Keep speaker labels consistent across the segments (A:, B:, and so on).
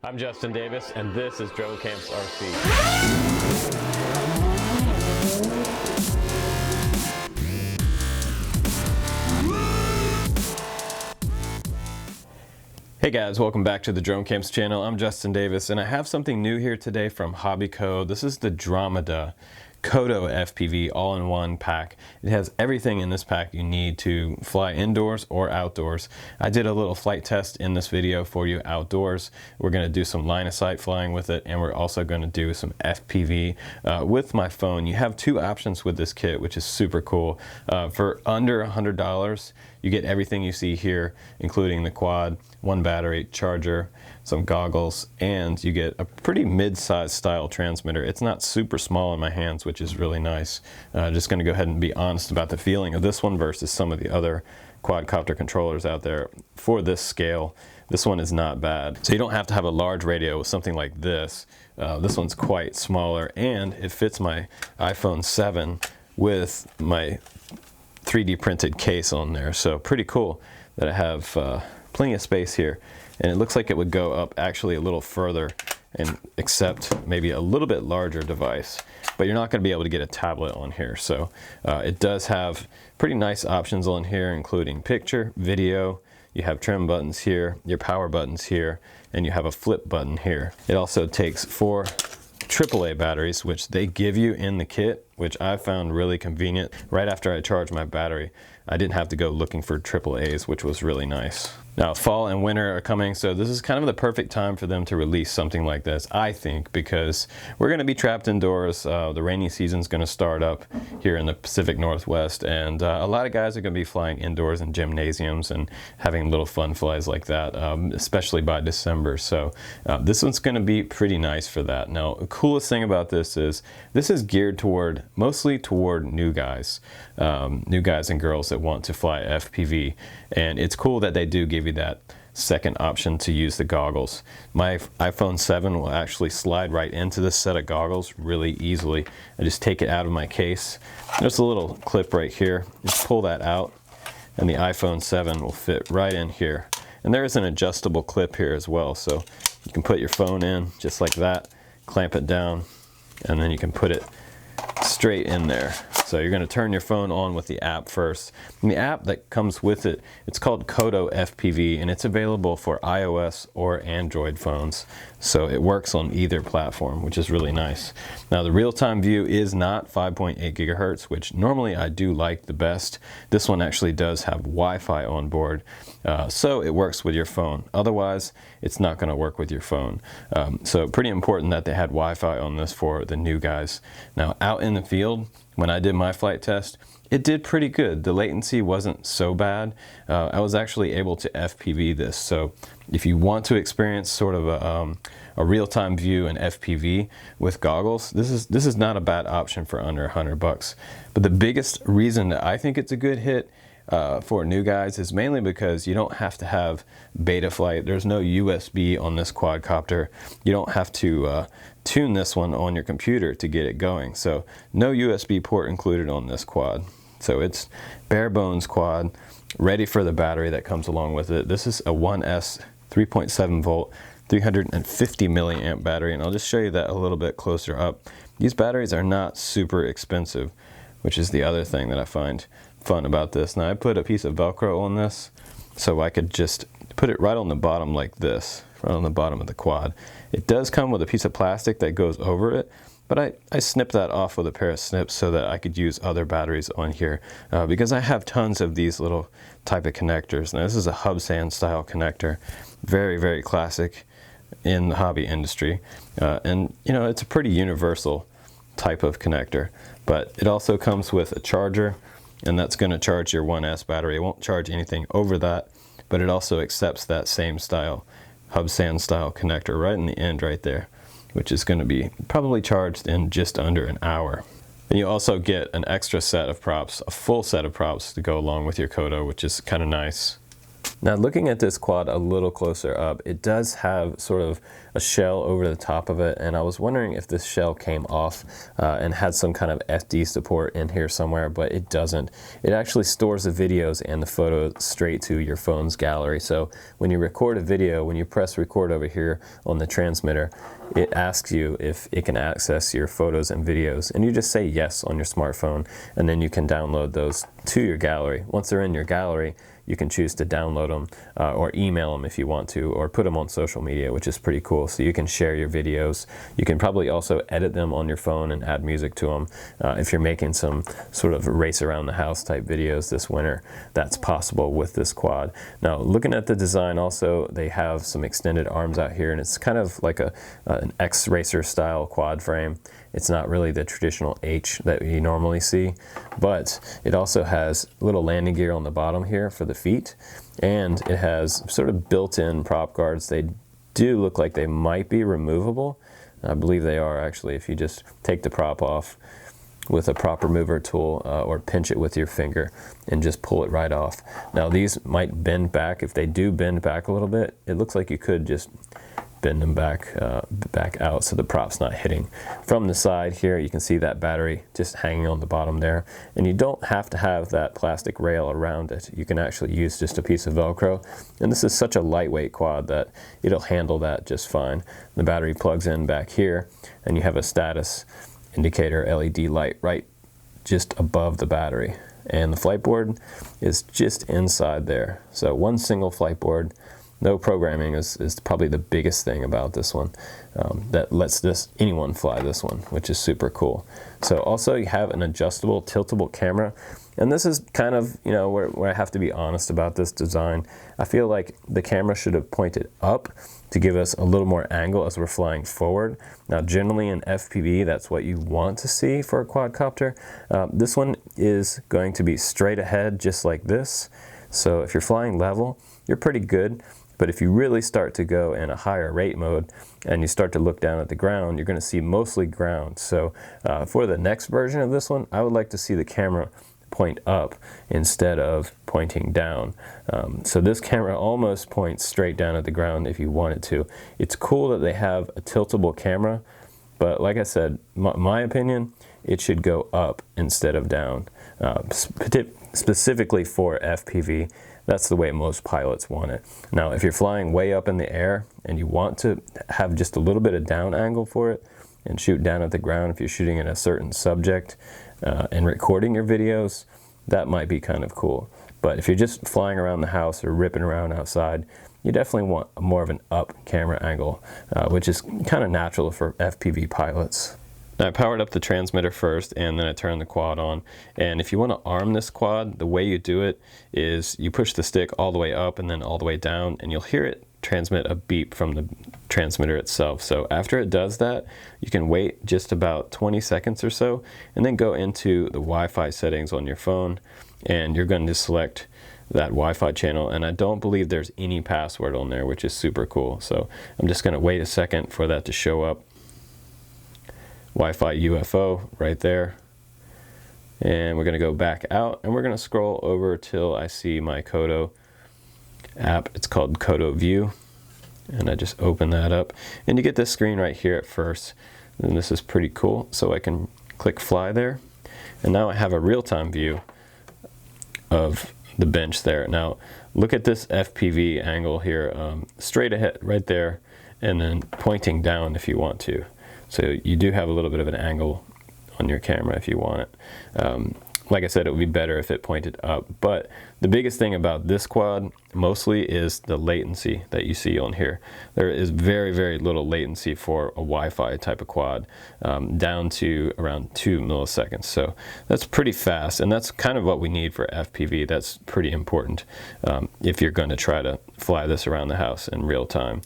A: I'm Justin Davis, and this is Drone Camps RC. Hey guys, welcome back to the Drone Camps channel. I'm Justin Davis, and I have something new here today from Hobbico. This is the Dromida Kodo FPV all-in-one pack. It has everything in this pack you need to fly indoors or outdoors. I did a little flight test in this video for you outdoors. We're going to do some line of sight flying with it, and we're also going to do some FPV with my phone. You have two options with this kit, which is super cool. For under $100, you get everything you see here, including the quad, one battery, charger, some goggles, and you get a pretty mid-sized style transmitter. It's not super small in my hands, which is really nice. Just going to go ahead and be honest about the feeling of this one versus some of the other quadcopter controllers out there. For this scale, this one is not bad. So you don't have to have a large radio with something like this. This one's quite smaller, and it fits my iPhone 7 with my 3D printed case on there. So pretty cool that I have plenty of space here. And it looks like it would go up actually a little further and accept maybe a little bit larger device, but you're not going to be able to get a tablet on here. So it does have pretty nice options on here, including picture, video. You have trim buttons here, your power buttons here, and you have a flip button here. It also takes 4 AAA batteries, which they give you in the kit, which I found really convenient. Right after I charged my battery, I didn't have to go looking for AAAs, which was really nice. Now, fall and winter are coming, so this is kind of the perfect time for them to release something like this, I think, because we're going to be trapped indoors. The rainy season's going to start up here in the Pacific Northwest, and a lot of guys are going to be flying indoors in gymnasiums and having little fun flies like that, especially by December. So this one's going to be pretty nice for that. Now, the coolest thing about this is geared mostly toward new guys and girls that want to fly FPV, and it's cool that they do give you that second option to use the goggles. My iPhone 7 will actually slide right into this set of goggles really easily. I just take it out of my case. There's a little clip right here. Just pull that out, and the iPhone 7 will fit right in here. And there is an adjustable clip here as well, so you can put your phone in just like that, clamp it down, and then you can put it straight in there. So you're going to turn your phone on with the app first. And the app that comes with it, it's called Kodo FPV, and it's available for iOS or Android phones. So it works on either platform, which is really nice. Now, the real-time view is not 5.8 gigahertz, which normally I do like the best. This one actually does have Wi-Fi on board, so it works with your phone. Otherwise, it's not going to work with your phone. So pretty important that they had Wi-Fi on this for the new guys. Now, out in the field, when I did my flight test, it did pretty good. The latency wasn't so bad. I was actually able to FPV this. So if you want to experience sort of a real-time view in FPV with goggles, this is not a bad option for under $100. But the biggest reason that I think it's a good hit for new guys is mainly because you don't have to have beta flight. There's no USB on this quadcopter. You don't have to tune this one on your computer to get it going. So no USB port included on this quad. So it's bare bones quad, ready for the battery that comes along with it. This is a 1S 3.7 volt 350 milliamp battery, and I'll just show you that a little bit closer up. These batteries are not super expensive, which is the other thing that I find fun about this. Now, I put a piece of Velcro on this so I could just put it right on the bottom like this, right on the bottom of the quad. It does come with a piece of plastic that goes over it, but I snipped that off with a pair of snips so that I could use other batteries on here because I have tons of these little type of connectors. Now, this is a hub sand style connector, very, very classic in the hobby industry, and you know, it's a pretty universal type of connector. But it also comes with a charger, and that's going to charge your 1S battery. It won't charge anything over that, but it also accepts that same style hub sand style connector right in the end right there, which is going to be probably charged in just under an hour. And you also get an extra set of props, a full set of props to go along with your Kodo, which is kind of nice. Now looking at this quad a little closer up, it does have sort of a shell over the top of it, and I was wondering if this shell came off and had some kind of SD support in here somewhere, but it doesn't. It actually stores the videos and the photos straight to your phone's gallery. So when you record a video, when you press record over here on the transmitter, it asks you if it can access your photos and videos, and you just say yes on your smartphone, and then you can download those to your gallery. Once they're in your gallery, you can choose to download them or email them if you want to, or put them on social media, which is pretty cool. So you can share your videos. You can probably also edit them on your phone and add music to them. If you're making some sort of race around the house type videos this winter, that's possible with this quad. Now, looking at the design also, they have some extended arms out here, and it's kind of like an X-Racer style quad frame. It's not really the traditional H that you normally see, but it also has a little landing gear on the bottom here for the feet, and it has sort of built-in prop guards. They do look like they might be removable. I believe they are actually, if you just take the prop off with a prop remover tool or pinch it with your finger and just pull it right off. Now these might bend back. If they do bend back a little bit, it looks like you could just bend them back out so the prop's not hitting. From the side here, you can see that battery just hanging on the bottom there, and you don't have to have that plastic rail around it. You can actually use just a piece of Velcro, and this is such a lightweight quad that it'll handle that just fine. The battery plugs in back here, and you have a status indicator LED light right just above the battery, and the flight board is just inside there. So one single flight board. No programming is probably the biggest thing about this one that lets anyone fly this one, which is super cool. So also you have an adjustable tiltable camera, and this is kind of, you know, where I have to be honest about this design. I feel like the camera should have pointed up to give us a little more angle as we're flying forward. Now generally in FPV, that's what you want to see for a quadcopter. This one is going to be straight ahead just like this. So if you're flying level, you're pretty good. But if you really start to go in a higher rate mode and you start to look down at the ground, you're going to see mostly ground. So for the next version of this one, I would like to see the camera point up instead of pointing down. So this camera almost points straight down at the ground if you wanted to. It's cool that they have a tiltable camera, but like I said, my opinion, it should go up instead of down, specifically for FPV. That's the way most pilots want it. Now, if you're flying way up in the air and you want to have just a little bit of down angle for it and shoot down at the ground, if you're shooting at a certain subject and recording your videos, that might be kind of cool. But if you're just flying around the house or ripping around outside, you definitely want more of an up camera angle, which is kind of natural for FPV pilots. Now I powered up the transmitter first, and then I turned the quad on. And if you want to arm this quad, the way you do it is you push the stick all the way up and then all the way down, and you'll hear it transmit a beep from the transmitter itself. So after it does that, you can wait just about 20 seconds or so, and then go into the Wi-Fi settings on your phone, and you're going to select that Wi-Fi channel, and I don't believe there's any password on there, which is super cool. So I'm just going to wait a second for that to show up. Wi-Fi UFO right there, and we're going to go back out, and we're going to scroll over till I see my Kodo app. It's called Kodo View, and I just open that up, and you get this screen right here at first, and this is pretty cool. So I can click fly there, and now I have a real-time view of the bench there. Now look at this FPV angle here, straight ahead right there, and then pointing down if you want to. So you do have a little bit of an angle on your camera if you want it. Like I said, it would be better if it pointed up. But the biggest thing about this quad mostly is the latency that you see on here. There is very, very little latency for a Wi-Fi type of quad, down to around 2 milliseconds. So that's pretty fast, and that's kind of what we need for FPV. That's pretty important if you're going to try to fly this around the house in real time.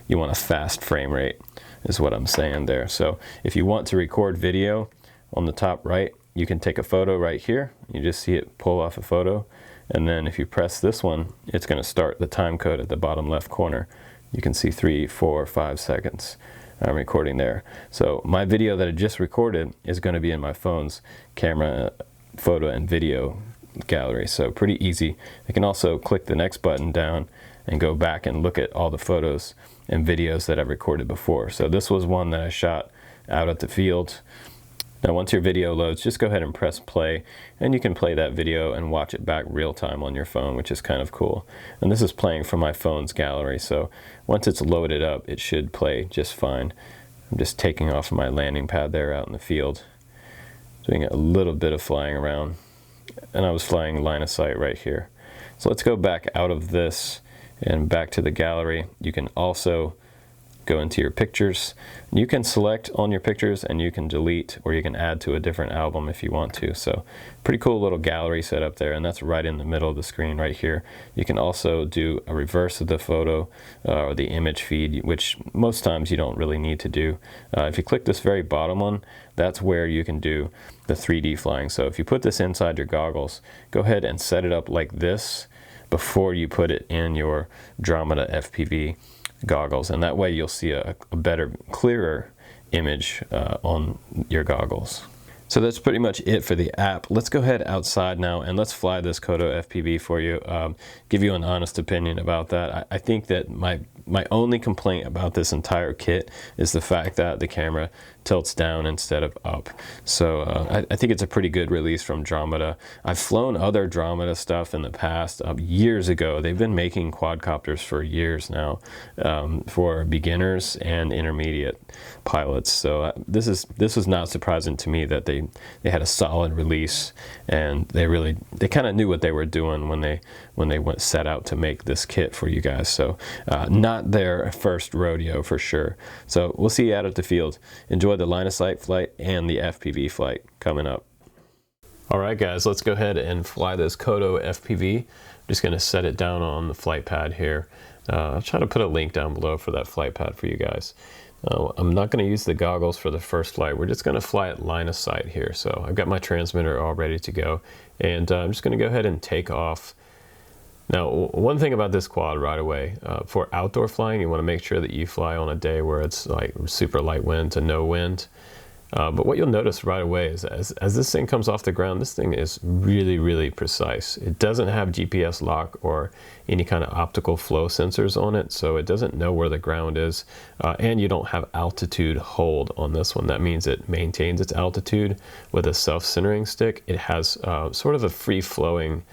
A: You want a fast frame rate, is what I'm saying there. So if you want to record video, on the top right, you can take a photo right here. You just see it pull off a photo, and then if you press this one, it's going to start the time code at the bottom left corner. You can see 3, 4, 5 seconds. I'm recording there. So my video that I just recorded is going to be in my phone's camera, photo and video gallery, so pretty easy. I can also click the next button down and go back and look at all the photos and videos that I've recorded before. So this was one that I shot out at the field. Now once your video loads, just go ahead and press play, and you can play that video and watch it back real time on your phone, which is kind of cool. And this is playing from my phone's gallery, so once it's loaded up, it should play just fine. I'm just taking off my landing pad there out in the field, doing a little bit of flying around, and I was flying line of sight right here. So let's go back out of this and back to the gallery. You can also go into your pictures. You can select on your pictures and you can delete, or you can add to a different album if you want to. So pretty cool little gallery setup there, and that's right in the middle of the screen right here. You can also do a reverse of the photo or the image feed, which most times you don't really need to do. If you click this very bottom one, that's where you can do the 3D flying. So if you put this inside your goggles, go ahead and set it up like this before you put it in your Dromida FPV goggles, and that way you'll see a better, clearer image on your goggles. So that's pretty much it for the app. Let's go ahead outside now and let's fly this Kodo FPV for you. Give you an honest opinion about that. I think that my only complaint about this entire kit is the fact that the camera tilts down instead of up. So I think it's a pretty good release from Dromida. I've flown other Dromida stuff in the past, years ago. They've been making quadcopters for years now for beginners and intermediate pilots. So this was not surprising to me that they had a solid release, and they kind of knew what they were doing when they set out to make this kit for you guys. So not their first rodeo for sure. So we'll see you out at the field. Enjoy the line of sight flight and the FPV flight coming up. All right guys, let's go ahead and fly this Kodo FPV. I'm just going to set it down on the flight pad here. I'll try to put a link down below for that flight pad for you guys. I'm not going to use the goggles for the first flight. We're just going to fly at line of sight here. So I've got my transmitter all ready to go, and I'm just going to go ahead and take off. Now, one thing about this quad right away, for outdoor flying, you want to make sure that you fly on a day where it's like super light wind to no wind. But what you'll notice right away is as this thing comes off the ground, this thing is really, really precise. It doesn't have GPS lock or any kind of optical flow sensors on it, so it doesn't know where the ground is. And you don't have altitude hold on this one. That means it maintains its altitude with a self-centering stick. It has sort of a free-flowing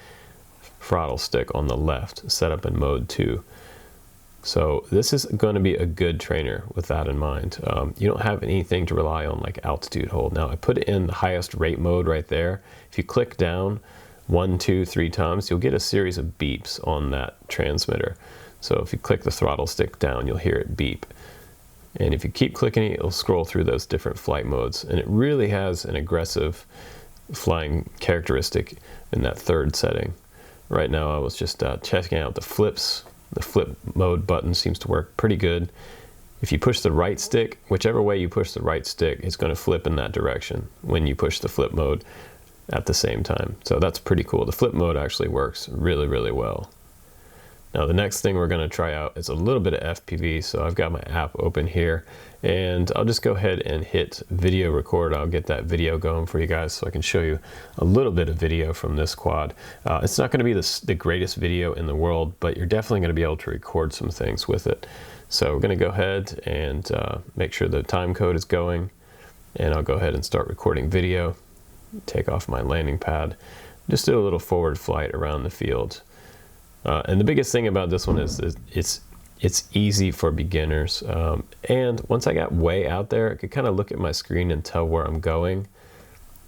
A: throttle stick on the left, set up in mode 2. So this is going to be a good trainer with that in mind. You don't have anything to rely on like altitude hold. Now I put it in the highest rate mode right there. If you click down 1, 2, 3 times, you'll get a series of beeps on that transmitter. So if you click the throttle stick down, you'll hear it beep. And if you keep clicking it, it'll scroll through those different flight modes. And it really has an aggressive flying characteristic in that third setting. Right now I was just checking out the flips. The flip mode button seems to work pretty good. If you push the right stick, whichever way you push the right stick, it's going to flip in that direction when you push the flip mode at the same time. So that's pretty cool. The flip mode actually works really, really well. Now the next thing we're going to try out is a little bit of FPV. So I've got my app open here, and I'll just go ahead and hit video record. I'll get that video going for you guys so I can show you a little bit of video from this quad. It's not going to be the greatest video in the world, but you're definitely going to be able to record some things with it. So we're going to go ahead and make sure the time code is going, and I'll go ahead and start recording video. Take off my landing pad, just do a little forward flight around the field. And the biggest thing about this one is it's easy for beginners. And once I got way out there, I could kind of look at my screen and tell where I'm going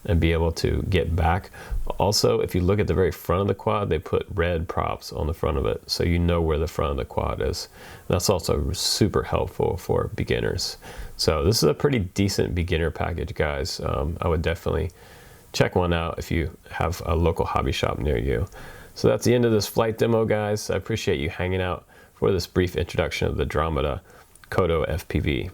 A: and be able to get back. Also, if you look at the very front of the quad, they put red props on the front of it, so you know where the front of the quad is. That's also super helpful for beginners. So this is a pretty decent beginner package, guys. I would definitely check one out if you have a local hobby shop near you. So that's the end of this flight demo, guys. I appreciate you hanging out for this brief introduction of the Dromida Kodo FPV.